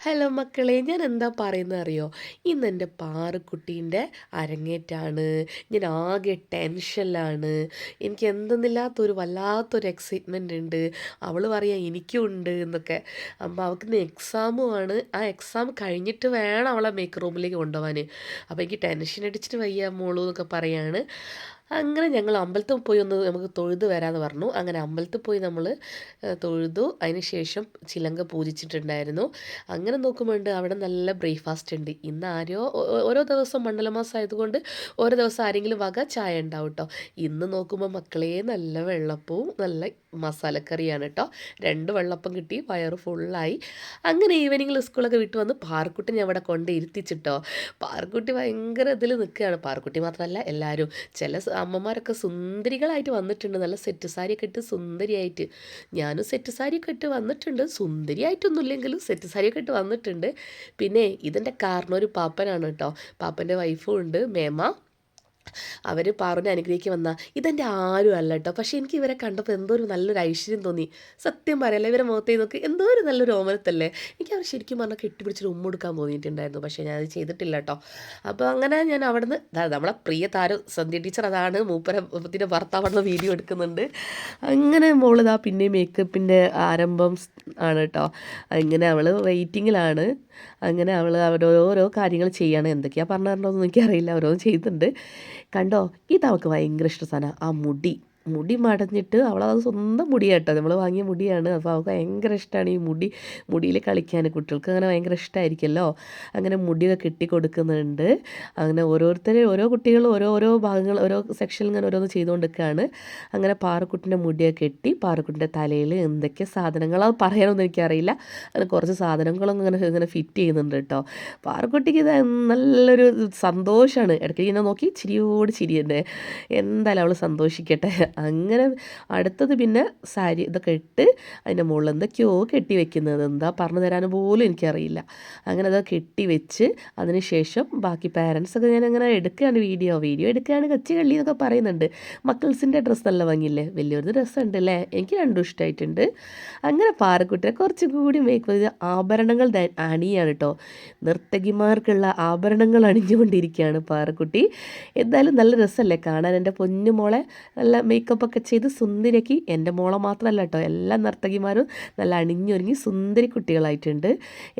Hello മക്കളെ, ഞാൻ എന്താ പറയുന്നത് അറിയോ? ഇന്ന് എൻ്റെ പാറുക്കുട്ടീൻ്റെ അരങ്ങേറ്റാണ്. ഞാൻ ആകെ ടെൻഷനിലാണ്. എനിക്ക് എന്തെന്നില്ലാത്തൊരു വല്ലാത്തൊരു എക്സൈറ്റ്മെൻ്റ് ഉണ്ട്. അവൾ പറയാ എനിക്കും ഉണ്ട് എന്നൊക്കെ. അപ്പോൾ അവൾക്ക് എക്സാമുമാണ്. ആ എക്സാം കഴിഞ്ഞിട്ട് വേണം അവളെ മേക്ക് റൂമിലേക്ക് കൊണ്ടുപോകാൻ. അപ്പോൾ എനിക്ക് ടെൻഷൻ അടിച്ചിട്ട് വയ്യ മോളൂ എന്നൊക്കെ പറയാണ്. അങ്ങനെ ഞങ്ങൾ അമ്പലത്തിൽ പോയി ഒന്ന് നമുക്ക് തൊഴുത് വരാമെന്ന് പറഞ്ഞു. അങ്ങനെ അമ്പലത്തിൽ പോയി നമ്മൾ തൊഴുതു. അതിന് ശേഷം ചിലങ്ക പൂജിച്ചിട്ടുണ്ടായിരുന്നു. അങ്ങനെ നോക്കുമ്പോണ്ട് അവിടെ നല്ല ബ്രേക്ക്ഫാസ്റ്റ് ഉണ്ട്. ഇന്ന് ആരോ ഓരോ ദിവസം മണ്ഡലമാസം ആയതുകൊണ്ട് ഓരോ ദിവസം ആരെങ്കിലും വക ചായ ഉണ്ടാവും കേട്ടോ. ഇന്ന് നോക്കുമ്പോൾ മക്കളെ നല്ല വെള്ളപ്പവും നല്ല മസാലക്കറിയാണ് കേട്ടോ. 2 വെള്ളപ്പം കിട്ടി, വയറ് ഫുള്ളായി. അങ്ങനെ ഈവനിങ്ങിൽ സ്കൂളൊക്കെ വിട്ട് വന്ന് പാർക്കുട്ടിനെ അവിടെ കൊണ്ട് ഇരുത്തിച്ചിട്ടോ. പാർക്കുട്ടി ഭയങ്കര ഇതിൽ നിൽക്കുകയാണ്. പാർക്കുട്ടി മാത്രമല്ല എല്ലാവരും. ചില അമ്മമാരൊക്കെ സുന്ദരികളായിട്ട് വന്നിട്ടുണ്ട്. നല്ല സെറ്റ് സാരിയൊക്കെ ഇട്ട് സുന്ദരിയായിട്ട്. ഞാനും സെറ്റ് സാരിയൊക്കെ ഇട്ട് വന്നിട്ടുണ്ട്. സുന്ദരിയായിട്ടൊന്നുമില്ലെങ്കിലും സെറ്റ് സാരിയൊക്കെ ഇട്ട് വന്നിട്ടുണ്ട്. പിന്നെ ഇതിൻ്റെ കാരണം ഒരു പാപ്പനാണ് കേട്ടോ. പാപ്പൻ്റെ വൈഫും ഉണ്ട്, മേമ. അവർ പാറുവിനെ അനുഗ്രഹിക്കാൻ വന്ന ഇതെൻ്റെ ആരും അല്ല കേട്ടോ. പക്ഷേ എനിക്ക് ഇവരെ കണ്ടപ്പോൾ എന്തോ ഒരു നല്ലൊരു ഐശ്വര്യം തോന്നി. സത്യം പറയല്ലേ, ഇവരെ മുഖത്തേക്ക് നോക്കി എന്തോ ഒരു നല്ലൊരു ഓമനത്തല്ലേ. എനിക്ക് അവർ ശരിക്കും പറഞ്ഞാൽ കെട്ടിപ്പിടിച്ചൊരു ഉമ്മ കൊടുക്കാൻ തോന്നിയിട്ടുണ്ടായിരുന്നു. പക്ഷേ ഞാനത് ചെയ്തിട്ടില്ല കേട്ടോ. അപ്പോൾ അങ്ങനെ ഞാൻ അവിടുന്ന് നമ്മളെ പ്രിയ താരം സന്ധ്യ ടീച്ചർ, അതാണ് മൂപ്പരത്തിൻ്റെ ഭർത്താവെന്ന വീഡിയോ എടുക്കുന്നുണ്ട്. അങ്ങനെ മോളിതാ പിന്നെ മേക്കപ്പിൻ്റെ ആരംഭം ആണ് കേട്ടോ. അങ്ങനെ അവൾ വെയിറ്റിങ്ങിലാണ്. അങ്ങനെ അവൾ ഓരോ കാര്യങ്ങൾ ചെയ്യാണ്. എന്തൊക്കെയാണ് പറഞ്ഞു തരണമെന്നൊന്നും എനിക്കറിയില്ല, ഓരോന്നും ചെയ്യുന്നുണ്ട്. കണ്ടോ, ഇത് അവൾക്ക് ഭയങ്കര ഇഷ്ട സാധനം. ആ മുടി മടഞ്ഞിട്ട് അവളത് സ്വന്തം മുടിയാട്ടോ, നമ്മൾ വാങ്ങിയ മുടിയാണ്. അപ്പോൾ അവൾക്ക് ഭയങ്കര ഇഷ്ടമാണ് ഈ മുടിയിൽ കളിക്കാൻ. കുട്ടികൾക്ക് അങ്ങനെ ഭയങ്കര ഇഷ്ടമായിരിക്കുമല്ലോ. അങ്ങനെ മുടിയൊക്കെ കെട്ടി കൊടുക്കുന്നുണ്ട്. അങ്ങനെ ഓരോ കുട്ടികളും ഓരോ ഭാഗങ്ങൾ ഓരോ സെക്ഷനിൽ ഇങ്ങനെ ഓരോന്ന് ചെയ്തുകൊണ്ടിരിക്കുകയാണ്. അങ്ങനെ പാറുക്കുട്ടിൻ്റെ മുടിയൊക്കെ കെട്ടി പാറുക്കുട്ടിൻ്റെ തലയിൽ എന്തൊക്കെ സാധനങ്ങൾ അത് പറയാനൊന്നും എനിക്കറിയില്ല. അങ്ങനെ കുറച്ച് സാധനങ്ങളൊന്നും ഇങ്ങനെ ഫിറ്റ് ചെയ്യുന്നുണ്ട് കേട്ടോ. പാറുക്കുട്ടിക്ക് ഇത് നല്ലൊരു സന്തോഷമാണ്. ഇടയ്ക്ക് ഇങ്ങനെ നോക്കി ചിരിയോട് ചിരി തന്നെ. എന്തായാലും അവൾ സന്തോഷിക്കട്ടെ. അങ്ങനെ അടുത്തത് പിന്നെ സാരി ഇതൊക്കെ ഇട്ട് അതിൻ്റെ മുകളിൽ എന്തൊക്കെയോ കെട്ടി വെക്കുന്നത്, എന്താ പറഞ്ഞു തരാൻ പോലും എനിക്കറിയില്ല. അങ്ങനെ അതൊക്കെ കെട്ടി വെച്ച് അതിന് ശേഷം ബാക്കി പാരൻസൊക്കെ ഞാനങ്ങനെ എടുക്കുകയാണ്, വീഡിയോ എടുക്കുകയാണ്. കച്ചി കള്ളി എന്നൊക്കെ പറയുന്നുണ്ട്. മക്കൾസിൻ്റെ ഡ്രസ്സ് നല്ല ഭംഗിയില്ലേ, വലിയൊരു ഡ്രസ്സുണ്ട് അല്ലേ, എനിക്ക് രണ്ടും ഇഷ്ടമായിട്ടുണ്ട്. അങ്ങനെ പാറക്കുട്ടിയെ കുറച്ചും കൂടി മേക്ക് ചെയ്ത് ആഭരണങ്ങൾ അണിയാണ് കേട്ടോ. നർത്തകിമാർക്കുള്ള ആഭരണങ്ങൾ അണിഞ്ഞുകൊണ്ടിരിക്കുകയാണ് പാറക്കുട്ടി. എന്തായാലും നല്ല രസമല്ലേ കാണാൻ. എൻ്റെ പൊന്നു മോളെ നല്ല മേക്കപ്പൊക്കെ ചെയ്ത് സുന്ദരിയാക്കി. എൻ്റെ മോളെ മാത്രമല്ല കേട്ടോ, എല്ലാ നർത്തകിമാരും നല്ല അണിഞ്ഞൊരുങ്ങി സുന്ദരി കുട്ടികളായിട്ടുണ്ട്.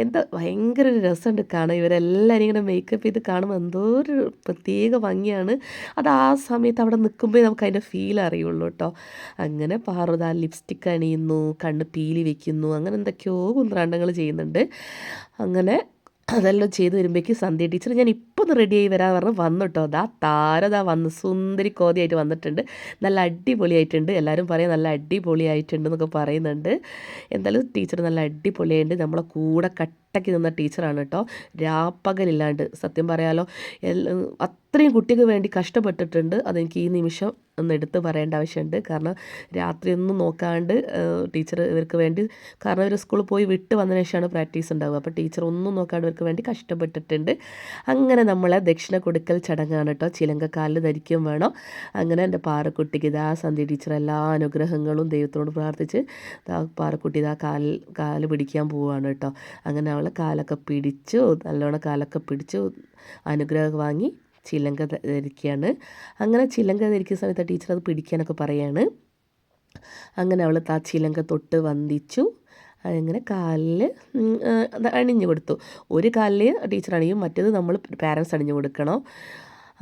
എന്താ ഭയങ്കര ഒരു രസമുണ്ട് കാണാൻ. ഇവരെല്ലാവരും ഇങ്ങനെ മേക്കപ്പ് ചെയ്ത് കാണുമ്പോൾ എന്തോ ഒരു പ്രത്യേക ഭംഗിയാണ്. അത് ആ സമയത്ത് അവിടെ നിൽക്കുമ്പോൾ നമുക്ക് അതിൻ്റെ ഫീൽ അറിയുള്ളൂ കേട്ടോ. അങ്ങനെ പാറുത ലിപ്സ്റ്റിക്ക് അണിയുന്നു, കണ്ണ് പീലി വെക്കുന്നു, അങ്ങനെ എന്തൊക്കെയോ കുന്ത്രാണ്ടങ്ങൾ ചെയ്യുന്നുണ്ട്. അങ്ങനെ അതെല്ലാം ചെയ്ത് വരുമ്പോഴേക്ക് സന്ധ്യ ടീച്ചർ ഞാൻ ഇപ്പോൾ ഒന്ന് റെഡിയായി വരാൻ പറഞ്ഞ് വന്നു കേട്ടോ. താരതാ വന്ന് സുന്ദരി കോതിയായിട്ട് വന്നിട്ടുണ്ട്. നല്ല അടിപൊളിയായിട്ടുണ്ട്. എല്ലാവരും പറയാം നല്ല അടിപൊളിയായിട്ടുണ്ട് എന്നൊക്കെ പറയുന്നുണ്ട്. എന്തായാലും ടീച്ചർ നല്ല അടിപൊളിയായിട്ട് നമ്മളെ കൂടെ കട്ടക്കി നിന്ന ടീച്ചറാണ് കേട്ടോ. രാപ്പകലില്ലാണ്ട് സത്യം പറയാലോ അത്രയും കുട്ടിക്ക് വേണ്ടി കഷ്ടപ്പെട്ടിട്ടുണ്ട്. അതെനിക്ക് ഈ നിമിഷം ഒന്ന് എടുത്ത് പറയേണ്ട ആവശ്യമുണ്ട്. കാരണം രാത്രിയൊന്നും നോക്കാണ്ട് ടീച്ചർ ഇവർക്ക് വേണ്ടി, കാരണം ഇവർ സ്കൂളിൽ പോയി വിട്ട് വന്നതിന് ശേഷമാണ് പ്രാക്ടീസ് ഉണ്ടാവുക. അപ്പോൾ ടീച്ചർ ഒന്നും നോക്കാണ്ട് ഇവർക്ക് വേണ്ടി കഷ്ടപ്പെട്ടിട്ടുണ്ട്. അങ്ങനെ നമ്മളെ ദക്ഷിണ കൊടുക്കൽ ചടങ്ങാണ് കേട്ടോ. ചിലങ്കക്കാലിൽ ധരിക്കും വേണം. അങ്ങനെ എൻ്റെ പാറക്കുട്ടിക്ക് ഇതാ സന്ധ്യ ടീച്ചർ എല്ലാ അനുഗ്രഹങ്ങളും ദൈവത്തോട് പ്രാർത്ഥിച്ച് പാറക്കുട്ടി ഇതാ കാല് പിടിക്കാൻ പോവുകയാണ് കേട്ടോ. അങ്ങനെ അവൾ കാലൊക്കെ പിടിച്ചു, നല്ലോണം കാലൊക്കെ പിടിച്ചു അനുഗ്രഹം വാങ്ങി ചിലങ്ക ധരിക്കുകയാണ്. അങ്ങനെ ചിലങ്ക ധരിക്കുന്ന സമയത്ത് ടീച്ചർ അത് പിടിക്കാനൊക്കെ പറയാണ്. അങ്ങനെ അവൾ ആ ചിലങ്ക തൊട്ട് വന്ദിച്ചു. അങ്ങനെ കാലിൽ അണിഞ്ഞു കൊടുത്തു. ഒരു കാലിൽ ടീച്ചർ അണിയും, മറ്റേത് നമ്മൾ പാരൻസ് അണിഞ്ഞു കൊടുക്കണം.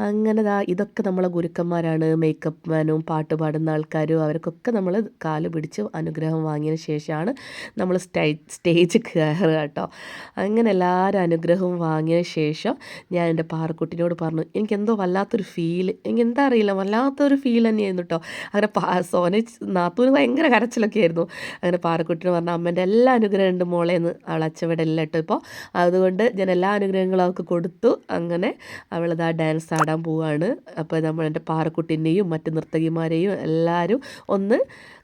അങ്ങനെ ഇതൊക്കെ നമ്മളെ ഗുരുക്കന്മാരാണ്. മേക്കപ്പ് മാനും പാട്ട് പാടുന്ന ആൾക്കാരും അവർക്കൊക്കെ നമ്മൾ കാല് പിടിച്ച് അനുഗ്രഹം വാങ്ങിയതിന് ശേഷമാണ് നമ്മൾ സ്റ്റേജ് കയറുക കേട്ടോ. അങ്ങനെ എല്ലാവരും അനുഗ്രഹവും വാങ്ങിയതിന് ശേഷം ഞാൻ എൻ്റെ പാറക്കുട്ടിനോട് പറഞ്ഞു, എനിക്കെന്തോ വല്ലാത്തൊരു എനിക്ക് എന്താ അറിയില്ല, വല്ലാത്തൊരു ഫീൽ തന്നെയായിരുന്നു കേട്ടോ. അങ്ങനെ സോന നാത്തൂന് ഭയങ്കര കരച്ചിലൊക്കെ ആയിരുന്നു. അങ്ങനെ പാറക്കുട്ടിന് പറഞ്ഞു, അമ്മേൻ്റെ എല്ലാ അനുഗ്രഹം ഉണ്ട് മോളേന്ന്. അവൾ അച്ചവിടെ എല്ലാം ഇട്ടു. ഇപ്പോൾ അതുകൊണ്ട് ഞാൻ എല്ലാ അനുഗ്രഹങ്ങളും അവൾക്ക് കൊടുത്തു. അങ്ങനെ അവളിതാ ഡാൻസ് ആടാൻ പോവാണ്. അപ്പോൾ നമ്മൾ എൻ്റെ പാറക്കുട്ടിനെയും മറ്റ് നർത്തകിമാരെയും എല്ലാവരും ഒന്ന്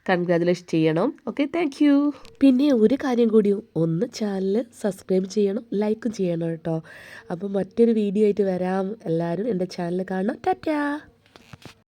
കൺഗ്രാജുലേഷൻ ചെയ്യണം. Okay, thank you. പിന്നെ ഒരു കാര്യം കൂടി, ഒന്ന് ചാനൽ സബ്സ്ക്രൈബ് ചെയ്യണം, ലൈക്കും ചെയ്യണം കേട്ടോ. അപ്പോൾ മറ്റൊരു വീഡിയോ ആയിട്ട് വരാം. എല്ലാവരും എൻ്റെ ചാനൽ കാണണം. ടാറ്റാ.